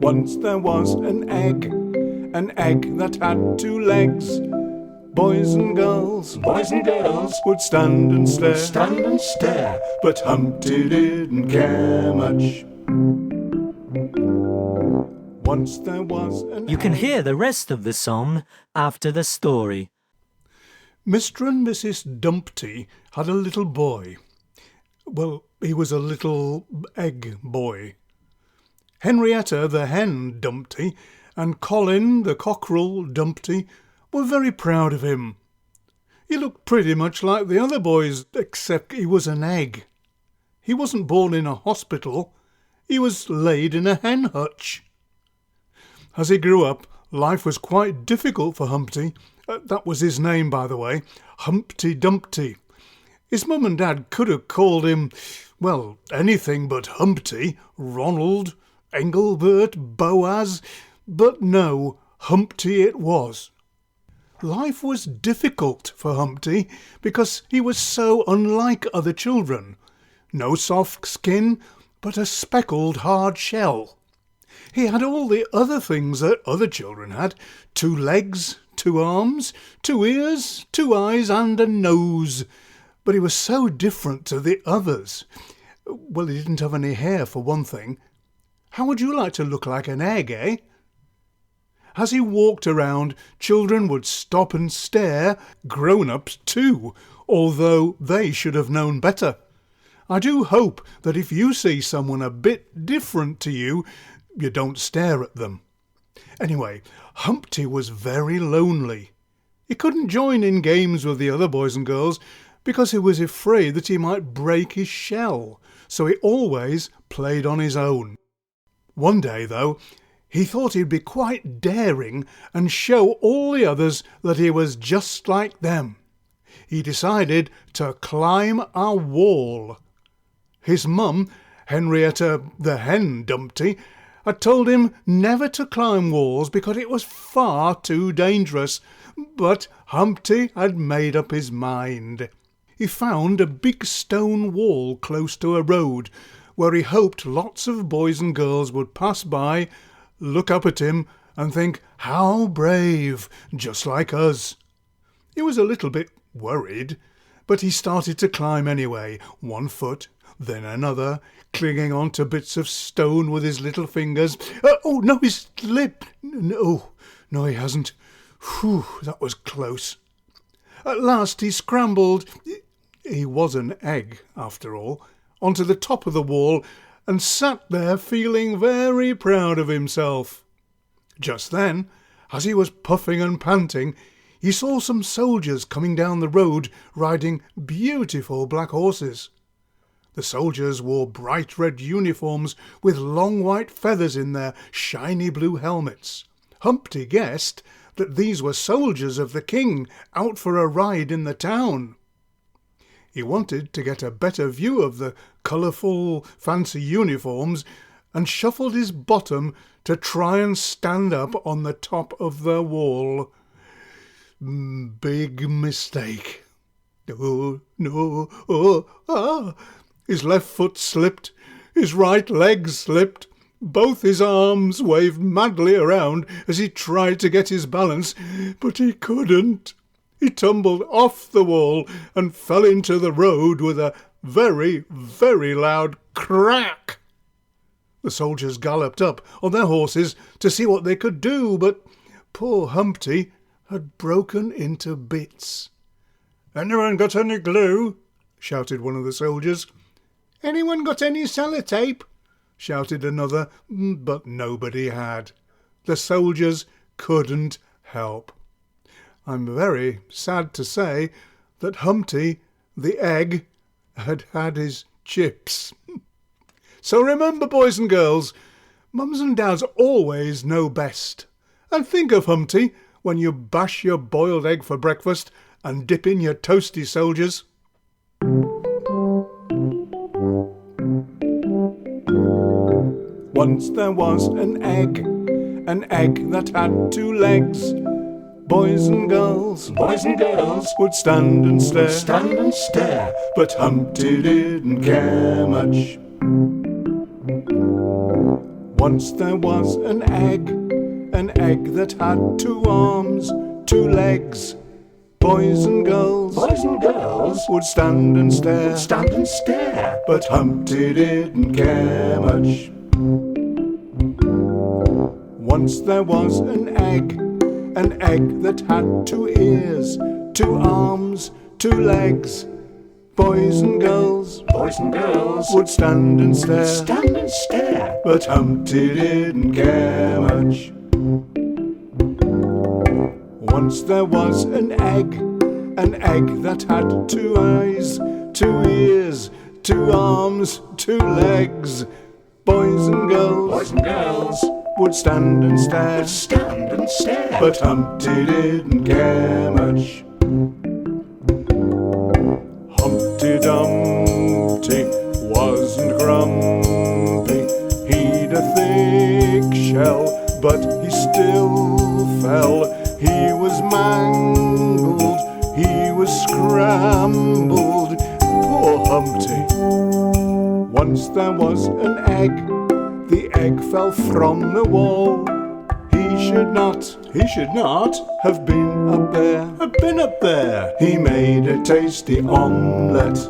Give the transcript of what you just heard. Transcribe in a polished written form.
Once there was an egg that had two legs. Boys and girls would stand and stare, but Humpty didn't care much. Once there was an You can hear the rest of the song after the story. Mr. and Mrs. Dumpty had a little boy. Well, he was a little egg boy. Henrietta the hen Dumpty and Colin the cockerel Dumpty were very proud of him. He looked pretty much like the other boys, except he was an egg. He wasn't born in a hospital. He was laid in a hen hutch. As he grew up, life was quite difficult for Humpty. That was his name, by the way, Humpty Dumpty. His mum and dad could have called him, well, anything but Humpty, Ronald, Engelbert, Boaz, but no, Humpty it was. Life was difficult for Humpty because he was so unlike other children. No soft skin, but a speckled hard shell. He had all the other things that other children had: 2 legs, 2 arms, 2 ears, 2 eyes and a nose. But he was so different to the others. Well, he didn't have any hair, for one thing. How would you like to look like an egg, eh? As he walked around, children would stop and stare, grown-ups too, although they should have known better. I do hope that if you see someone a bit different to you, you don't stare at them. Anyway, Humpty was very lonely. He couldn't join in games with the other boys and girls because he was afraid that he might break his shell, so he always played on his own. One day, though, he thought he'd be quite daring and show all the others that he was just like them. He decided to climb a wall. His mum, Henrietta the hen Dumpty, had told him never to climb walls because it was far too dangerous, but Humpty had made up his mind. He found a big stone wall close to a road where he hoped lots of boys and girls would pass by, look up at him and think, how brave, just like us. He was a little bit worried, but he started to climb anyway, 1 foot, then another, clinging on to bits of stone with his little fingers. Oh, no, he's slipped. No, he hasn't. Whew, that was close. At last he scrambled, he was an egg after all, onto the top of the wall and sat there feeling very proud of himself. Just then, as he was puffing and panting, he saw some soldiers coming down the road riding beautiful black horses. The soldiers wore bright red uniforms with long white feathers in their shiny blue helmets. Humpty guessed that these were soldiers of the king out for a ride in the town. He wanted to get a better view of the colourful, fancy uniforms and shuffled his bottom to try and stand up on the top of the wall. Big mistake. Oh, no, His left foot slipped, his right leg slipped, both his arms waved madly around as he tried to get his balance, but he couldn't. He tumbled off the wall and fell into the road with a very, very loud crack. The soldiers galloped up on their horses to see what they could do, but poor Humpty had broken into bits. "Anyone got any glue?" shouted one of the soldiers. "Anyone got any sellotape?" shouted another, but nobody had. The soldiers couldn't help. I'm very sad to say that Humpty, the egg, had had his chips. So remember, boys and girls, mums and dads always know best. And think of Humpty when you bash your boiled egg for breakfast and dip in your toasty soldiers. Once there was an egg that had 2 legs. Boys and girls would stand and stare, but Humpty didn't care much. Once there was an egg that had 2 arms, 2 legs. Boys and girls would stand and stare, but Humpty didn't care much. Once there was an egg that had 2 ears, 2 arms, 2 legs. Boys and girls would stand and stare, but Humpty didn't care much. Once there was an egg that had 2 eyes, 2 ears, 2 arms, 2 legs. Boys and girls would stand and stare, but Humpty didn't care much. Humpty Dumpty wasn't grumpy. He'd a thick shell, but he still fell. He was mangled, he was scrambled, poor Humpty. Once there was an egg, the egg fell from the wall. He should not have been up there. He made a tasty omelette.